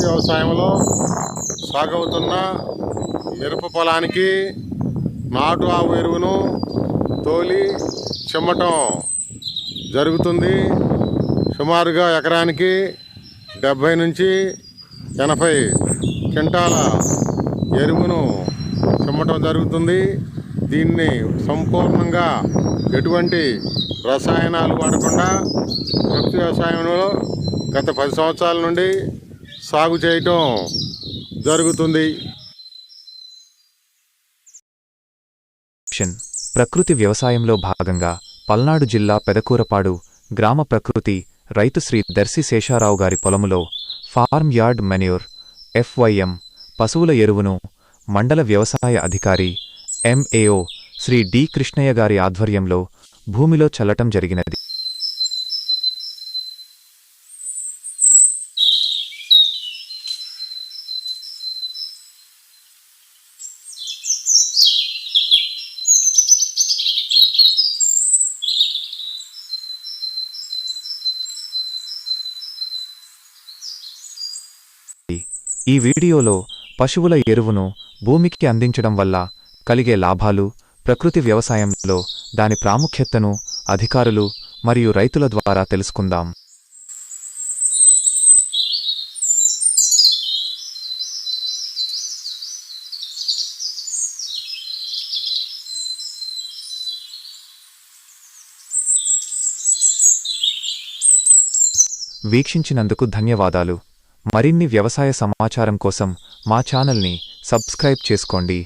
వ్యవసాయంలో సాగవుతున్న మిరప పొలానికి నాటు ఆవు ఎరువును తోలి చిమ్మటం జరుగుతుంది. సుమారుగా ఎకరానికి 70 నుంచి 80 క్వింటాల ఎరువును చిమ్మటం జరుగుతుంది. దీన్ని సంపూర్ణంగా ఎటువంటి రసాయనాలు వాడకుండా ప్రకృతి వ్యవసాయంలో గత 10 సంవత్సరాల నుండి సాగు చేయటం జరుగుతుంది. ప్రకృతి వ్యవసాయంలో భాగంగా పల్నాడు జిల్లా పెదకూరపాడు గ్రామ ప్రకృతి రైతు శ్రీ దర్శి శేషారావు గారి పొలములో ఫార్మ్ యార్డ్ మెన్యూర్ FYM పశువుల ఎరువును మండల వ్యవసాయ అధికారి MAO శ్రీ డి కృష్ణయ్య గారి ఆధ్వర్యంలో భూమిలో చల్లటం జరిగినది. ఈ వీడియోలో పశువుల ఎరువును భూమికి అందించడం వల్ల కలిగే లాభాలు, ప్రకృతి వ్యవసాయంలో దాని ప్రాముఖ్యతను అధికారులు మరియు రైతుల ద్వారా తెలుసుకుందాం. వీక్షించినందుకు ధన్యవాదాలు. మరిన్ని వ్యవసాయ సమాచారం కోసం మా ఛానల్ని సబ్స్క్రైబ్ చేసుకోండి.